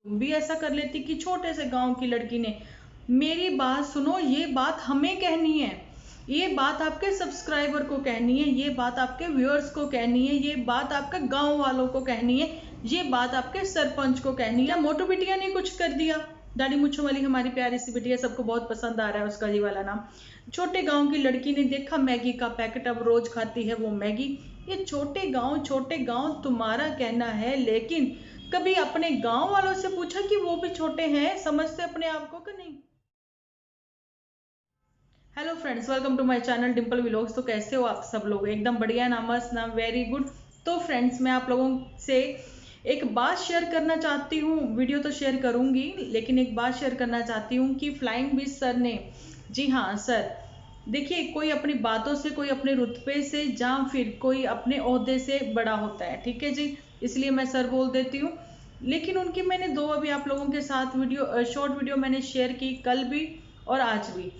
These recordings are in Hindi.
भी ऐसा कर लेती कि छोटे से गांव की लड़की ने। मेरी बात सुनो, ये बात हमें कहनी है, ये बात आपके सब्सक्राइबर को कहनी है, ये बात आपके व्यूअर्स को कहनी है, ये बात आपके गांव वालों को कहनी है, ये बात आपके सरपंच को कहनी है। क्या मोटू बिटिया ने कुछ कर दिया? दाढ़ी मूंछों वाली हमारी प्यारी सी बिटिया, सबको बहुत पसंद आ रहा है उसका ये वाला नाम। छोटे गांव की लड़की ने देखा मैगी का पैकेट, अब रोज खाती है वो मैगी। ये छोटे गांव तुम्हारा कहना है, लेकिन कभी अपने गांव वालों से पूछा कि वो भी छोटे हैं, समझते अपने आप को कि नहीं? Hello friends, welcome to my channel Dimple vlogs. तो कैसे हो आप सब लोग? एकदम बढ़िया ना, मस्त ना, वेरी गुड। तो फ्रेंड्स, मैं आप लोगों से एक बात शेयर करना चाहती हूँ। वीडियो तो शेयर करूंगी, लेकिन एक बात शेयर करना चाहती हूँ कि फ्लाइंग बीच सर ने, जी हाँ सर, देखिए कोई अपनी बातों से, कोई अपने रुतबे से, या फिर कोई अपने ओहदे से बड़ा होता है, ठीक है जी, इसलिए मैं सर बोल देती हूँ। लेकिन उनकी मैंने दो अभी आप लोगों के साथ वीडियो, शॉर्ट वीडियो मैंने शेयर की, कल भी और आज भी,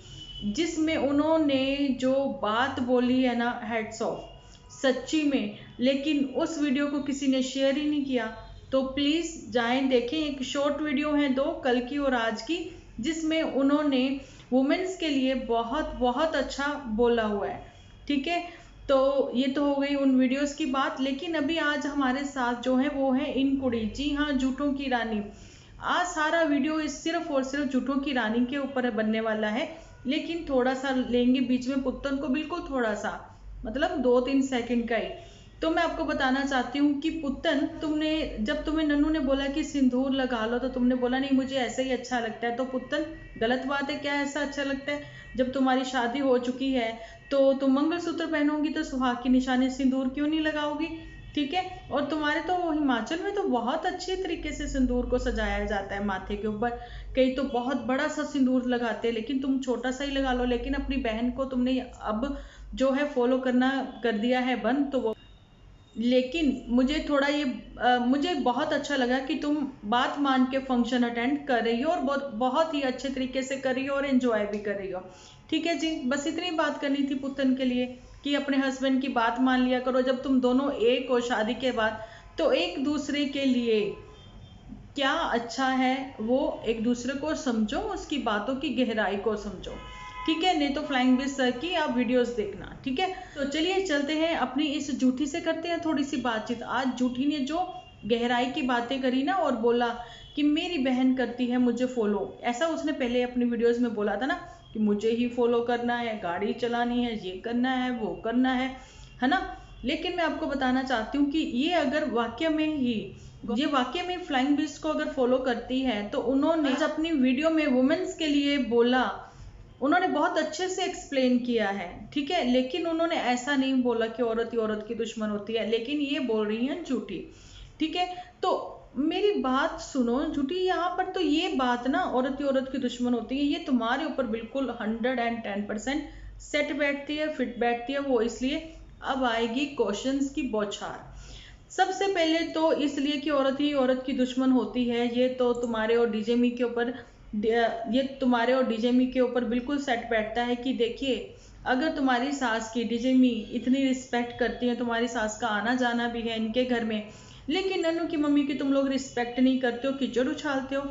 जिसमें उन्होंने जो बात बोली है ना, हेड्स ऑफ सच्ची में। लेकिन उस वीडियो को किसी ने शेयर ही नहीं किया। तो प्लीज जाएं देखें, एक शॉर्ट वीडियो है दो, कल की और आज की, जिसमें उन्होंने वुमेन्स के लिए बहुत बहुत अच्छा बोला हुआ है, ठीक है। तो ये तो हो गई उन वीडियोस की बात। लेकिन अभी आज हमारे साथ जो है वो है इन कुड़ी, जी हाँ, झूठों की रानी। आज सारा वीडियो इस सिर्फ और सिर्फ झूठों की रानी के ऊपर बनने वाला है। लेकिन थोड़ा सा लेंगे बीच में पुत्तन को, बिल्कुल थोड़ा सा, मतलब 2-3 सेकंड का ही। तो मैं आपको बताना चाहती हूँ कि पुत्तन, तुमने, जब तुम्हें नन्नू ने बोला कि सिंदूर लगा लो, तो तुमने बोला नहीं मुझे ऐसे ही अच्छा लगता है। तो पुत्तन, गलत बात है क्या? ऐसा अच्छा लगता है? जब तुम्हारी शादी हो चुकी है तो तुम मंगलसूत्र पहनोगी, तो सुहाग की निशानी सिंदूर क्यों नहीं लगाओगी? ठीक है। और तुम्हारे तो हिमाचल में तो बहुत अच्छे तरीके से सिंदूर को सजाया जाता है माथे के ऊपर। कई तो बहुत बड़ा सा सिंदूर लगाते हैं, लेकिन तुम छोटा सा ही लगा लो। लेकिन अपनी बहन को तुमने अब जो है फॉलो करना कर दिया है बंद, तो वो, लेकिन मुझे थोड़ा ये मुझे बहुत अच्छा लगा कि तुम बात मान के फंक्शन अटेंड कर रही हो, और बहुत बहुत ही अच्छे तरीके से कर रही हो और एंजॉय भी कर रही हो। ठीक है जी, बस इतनी बात करनी थी पुतन के लिए कि अपने हस्बैंड की बात मान लिया करो। जब तुम दोनों एक हो शादी के बाद, तो एक दूसरे के लिए क्या अच्छा है वो एक दूसरे को समझो, उसकी बातों की गहराई को समझो, ठीक है। नहीं तो फ्लाइंग बिच सर की आप वीडियोस देखना, ठीक है। तो चलिए चलते हैं, अपनी इस जूठी से करते हैं थोड़ी सी बातचीत। आज जूठी ने जो गहराई की बातें करी ना, और बोला कि मेरी बहन करती है मुझे फॉलो, ऐसा उसने पहले अपनी वीडियोस में बोला था ना, कि मुझे ही फॉलो करना है, गाड़ी चलानी है, ये करना है, वो करना है ना। लेकिन मैं आपको बताना चाहती हूँ कि ये अगर वाक्य में ही, ये वाकई में फ्लाइंग बिच को अगर फॉलो करती है, तो उन्होंने आज अपनी वीडियो में वुमेन्स के लिए बोला, उन्होंने बहुत अच्छे से एक्सप्लेन किया है, ठीक है। लेकिन उन्होंने ऐसा नहीं बोला कि औरत ही औरत की दुश्मन होती है, लेकिन ये बोल रही हैं झूठी, ठीक है। तो मेरी बात सुनो झूठी, यहाँ पर तो ये बात ना, औरत ही औरत की दुश्मन होती है, ये तुम्हारे ऊपर बिल्कुल 110% सेट बैठती है, फिट बैठती है। वो इसलिए अब आएगी क्वेश्चंस की बौछार। सबसे पहले तो इसलिए कि औरत ही औरत की दुश्मन होती है, ये तो तुम्हारे और डीजे मी के ऊपर, ये तुम्हारे और डीजे मी के ऊपर बिल्कुल सेट बैठता है। कि देखिए, अगर तुम्हारी सास की डीजे मी इतनी रिस्पेक्ट करती है, तुम्हारी सास का आना जाना भी है इनके घर में, लेकिन नन्नू की मम्मी की तुम लोग रिस्पेक्ट नहीं करते हो, कीचड़ उछालते हो,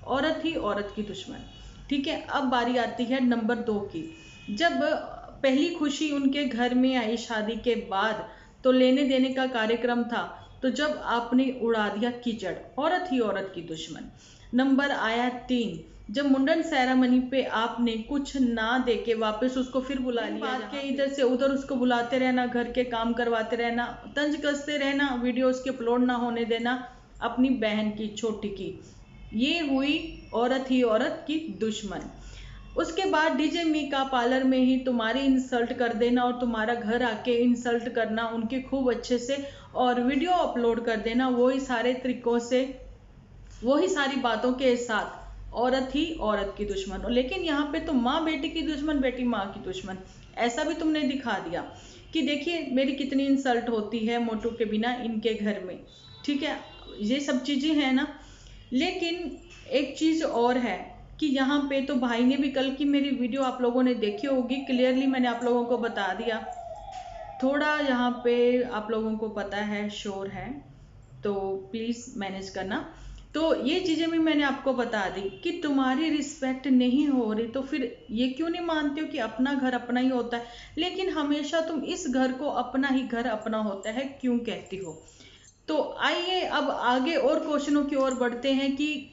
औरत ही औरत की दुश्मन, ठीक है। अब बारी आती है नंबर 2 की। जब पहली खुशी उनके घर में आई शादी के बाद, तो लेने देने का कार्यक्रम था, तो जब आपने उड़ा दिया कीचड़, औरत ही औरत की दुश्मन। नंबर आया 3, जब मुंडन सेरेमनी पे आपने कुछ ना देके वापस उसको फिर बुला लिया, बात के इधर से उधर उसको बुलाते रहना, घर के काम करवाते रहना, तंज कसते रहना, वीडियो उसके अपलोड ना होने देना अपनी बहन की छोटी की, ये हुई औरत ही औरत की दुश्मन। उसके बाद डीजे मी का पार्लर में ही तुम्हारी इंसल्ट कर देना, और तुम्हारा घर आके इंसल्ट करना उनके खूब अच्छे से, और वीडियो अपलोड कर देना वही सारे तरीकों से, वही सारी बातों के साथ, औरत ही औरत की दुश्मन। लेकिन यहाँ पे तो माँ बेटी की दुश्मन, बेटी माँ की दुश्मन, ऐसा भी तुमने दिखा दिया कि देखिए मेरी कितनी इंसल्ट होती है मोटू के बिना इनके घर में, ठीक है। ये सब चीजें हैं ना। लेकिन एक चीज और है कि यहाँ पे तो भाई ने भी, कल की मेरी वीडियो आप लोगों ने देखी होगी, क्लियरली मैंने आप लोगों को बता दिया। थोड़ा यहाँ पे आप लोगों को पता है शोर है, तो प्लीज मैनेज करना। तो ये चीज़ें भी मैंने आपको बता दी कि तुम्हारी रिस्पेक्ट नहीं हो रही, तो फिर ये क्यों नहीं मानते हो कि अपना घर अपना ही होता है, लेकिन हमेशा तुम इस घर को अपना ही घर अपना होता है क्यों कहती हो। तो आइए अब आगे और क्वेश्चनों की ओर बढ़ते हैं कि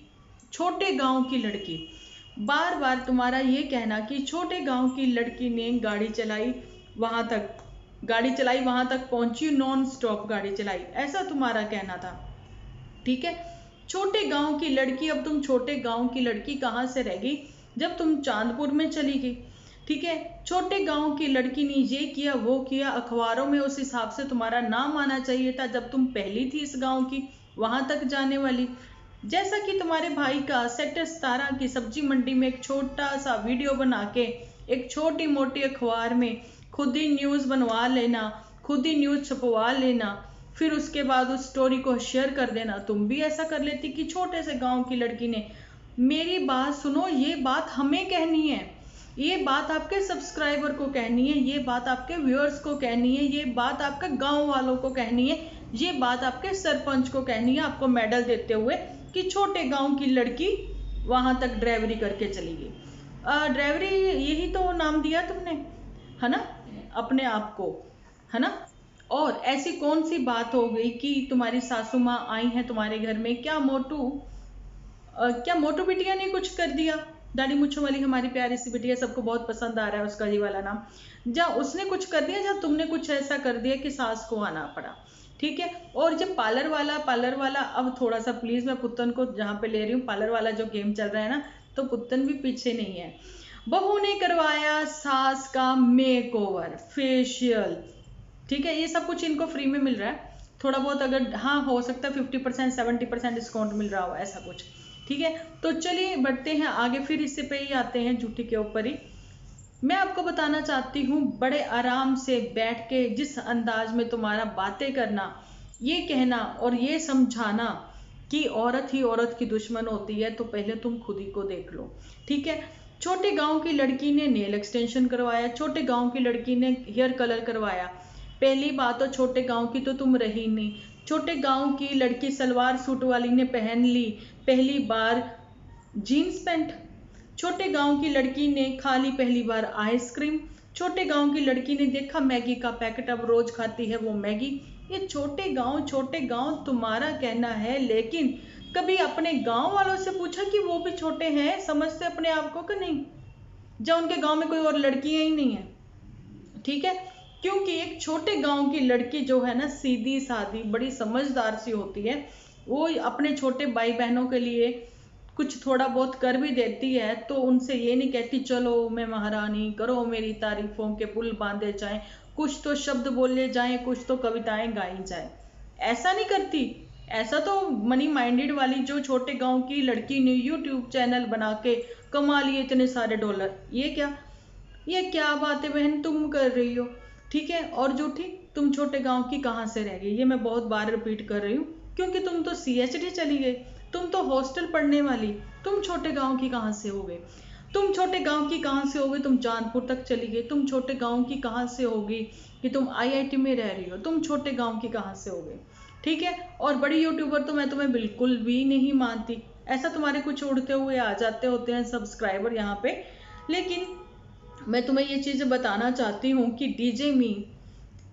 छोटे गांव की लड़की, बार बार तुम्हारा ये कहना कि छोटे गांव की लड़की ने गाड़ी चलाई वहां तक, गाड़ी चलाई वहां तक पहुंची, नॉन स्टॉप गाड़ी चलाई, ऐसा तुम्हारा कहना था। ठीक है, छोटे गांव की लड़की, अब तुम छोटे गांव की लड़की कहाँ से रह गई जब तुम चांदपुर में चली गई। ठीक है, छोटे गांव की लड़की ने ये किया वो किया, अखबारों में उस हिसाब से तुम्हारा नाम आना चाहिए था जब तुम पहली थी इस गांव की वहां तक जाने वाली। जैसा कि तुम्हारे भाई का सेक्टर 17 की सब्जी मंडी में एक छोटा सा वीडियो बना के एक छोटी मोटी अखबार में खुद ही न्यूज़ बनवा लेना, खुद ही न्यूज़ छपवा लेना, फिर उसके बाद उस स्टोरी को शेयर कर देना, तुम भी ऐसा कर लेती कि छोटे से गांव की लड़की ने। मेरी बात सुनो, ये बात हमें कहनी है, ये बात आपके सब्सक्राइबर को कहनी है, ये बात आपके व्यूअर्स को कहनी है, ये बात आपके गांव वालों को कहनी है, ये बात आपके सरपंच को कहनी है आपको मेडल देते हुए कि छोटे गांव की लड़की वहां तक ड्राइवरी करके चली गई। ड्राइवरी यही तो नाम दिया तुमने, है ना, अपने आप को, है ना। और ऐसी कौन सी बात हो गई कि तुम्हारी सासू माँ आई हैं तुम्हारे घर में, क्या मोटू बिटिया ने कुछ कर दिया, दाढ़ी मूंछों वाली हमारी प्यारी सी बिटिया, सबको बहुत पसंद आ रहा है उसका ये वाला नाम, या उसने कुछ कर दिया, या तुमने कुछ ऐसा कर दिया कि सास को आना पड़ा। ठीक है, और जब पार्लर वाला, अब थोड़ा सा प्लीज मैं पुत्तन को जहाँ पे ले रही हूँ, पार्लर वाला जो गेम चल रहा है ना, तो पुत्तन भी पीछे नहीं है। बहू ने करवाया सास का मेकओवर, फेशियल, ठीक है, ये सब कुछ इनको फ्री में मिल रहा है, थोड़ा बहुत अगर हाँ हो सकता है 50% 70% डिस्काउंट मिल रहा हो ऐसा कुछ। ठीक है, तो चलिए बढ़ते हैं आगे, फिर इससे पे ही आते हैं झूठी के ऊपर ही। मैं आपको बताना चाहती हूँ, बड़े आराम से बैठ के जिस अंदाज में तुम्हारा बातें करना, ये कहना और ये समझाना कि औरत ही औरत की दुश्मन होती है, तो पहले तुम खुद ही को देख लो। ठीक है, छोटे गांव की लड़की ने नेल एक्सटेंशन करवाया, छोटे गांव की लड़की ने हेयर कलर करवाया, पहली बात तो छोटे गांव की तो तुम रही नहीं, छोटे गांव की लड़की सलवार सूट वाली ने पहन ली पहली बार जीन्स पैंट, छोटे गांव की लड़की ने खा ली पहली बार आइसक्रीम, छोटे गांव की लड़की ने देखा मैगी का पैकेट, अब रोज खाती है वो मैगी। ये छोटे गांव तुम्हारा कहना है, लेकिन कभी अपने गांव वालों से पूछा कि वो भी छोटे हैं, समझते अपने आप को कि नहीं, जब उनके गांव में कोई और लड़कियां ही नहीं है। ठीक है, क्योंकि एक छोटे गांव की लड़की जो है ना, सीधी सादी बड़ी समझदार सी होती है, वो अपने छोटे भाई बहनों के लिए कुछ थोड़ा बहुत कर भी देती है, तो उनसे ये नहीं कहती चलो मैं महारानी, करो मेरी तारीफों के पुल बांधे जाएं, कुछ तो शब्द बोले जाएं, कुछ तो कविताएं गाई जाएं, ऐसा नहीं करती। ऐसा तो मनी माइंडेड वाली जो छोटे गांव की लड़की ने यूट्यूब चैनल बना के कमा लिए इतने सारे डॉलर, ये क्या बात है बहन तुम कर रही हो। ठीक है, और झूठी, तुम छोटे गांव की कहां से रह गई, ये मैं बहुत बार रिपीट कर रही हूँ, क्योंकि तुम तो CHD चली गई, तुम तो हॉस्टल पढ़ने वाली, तुम छोटे गांव की कहां से हो गए, तुम छोटे गांव की कहां से हो गई, तुम चांदपुर तक चली गई, तुम छोटे गांव की कहां से होगी कि तुम IIT में रह रही हो, तुम छोटे गांव की कहां से हो गई। ठीक है, और बड़ी यूट्यूबर तो मैं तुम्हें बिल्कुल भी नहीं मानती, ऐसा तुम्हारे कुछ उड़ते हुए आ जाते होते हैं सब्सक्राइबर यहाँ पे, लेकिन मैं तुम्हें ये चीज़ बताना चाहती हूँ कि डीजे मी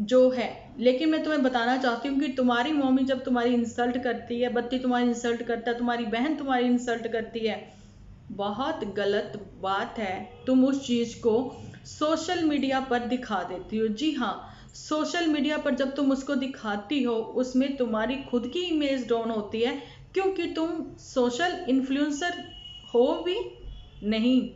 जो है, लेकिन मैं तुम्हें बताना चाहती हूँ कि तुम्हारी मम्मी जब तुम्हारी इंसल्ट करती है, बत्ती तुम्हारी इंसल्ट करता है, तुम्हारी बहन तुम्हारी इंसल्ट करती है, बहुत गलत बात है, तुम उस चीज़ को सोशल मीडिया पर दिखा देती हो। जी हाँ, सोशल मीडिया पर जब तुम उसको दिखाती हो, उसमें तुम्हारी खुद की इमेज डाउन होती है, क्योंकि तुम सोशल इन्फ्लुएंसर हो भी नहीं।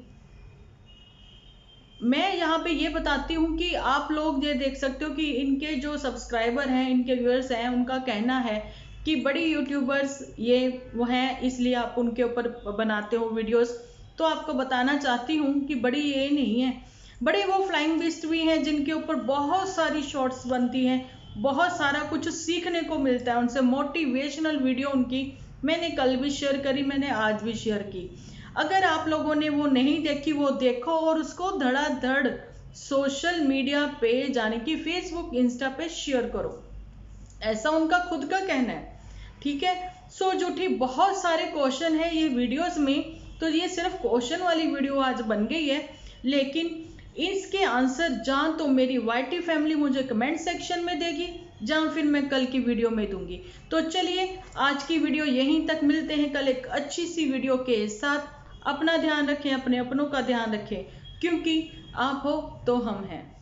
मैं यहाँ पे ये बताती हूँ कि आप लोग ये देख सकते हो कि इनके जो सब्सक्राइबर हैं, इनके व्यूअर्स हैं, उनका कहना है कि बड़ी यूट्यूबर्स ये वो हैं, इसलिए आप उनके ऊपर बनाते हो वीडियोस। तो आपको बताना चाहती हूँ कि बड़ी ये नहीं है, बड़े वो फ्लाइंग बिस्ट भी हैं जिनके ऊपर बहुत सारी शॉर्ट्स बनती हैं, बहुत सारा कुछ सीखने को मिलता है उनसे, मोटिवेशनल वीडियो उनकी मैंने कल भी शेयर करी, मैंने आज भी शेयर की। अगर आप लोगों ने वो नहीं देखी, वो देखो और उसको धड़ाधड़ सोशल मीडिया पे जाने की फेसबुक इंस्टा पे शेयर करो, ऐसा उनका खुद का कहना है। ठीक है, सो झूठी बहुत सारे क्वेश्चन है ये वीडियोस में, तो ये सिर्फ क्वेश्चन वाली वीडियो आज बन गई है, लेकिन इसके आंसर जान तो मेरी वाईटी फैमिली मुझे कमेंट सेक्शन में देगी, जहाँ फिर मैं कल की वीडियो में दूंगी। तो चलिए आज की वीडियो यहीं तक, मिलते हैं कल एक अच्छी सी वीडियो के साथ। अपना ध्यान रखें, अपने अपनों का ध्यान रखें, क्योंकि आप हो तो हम हैं।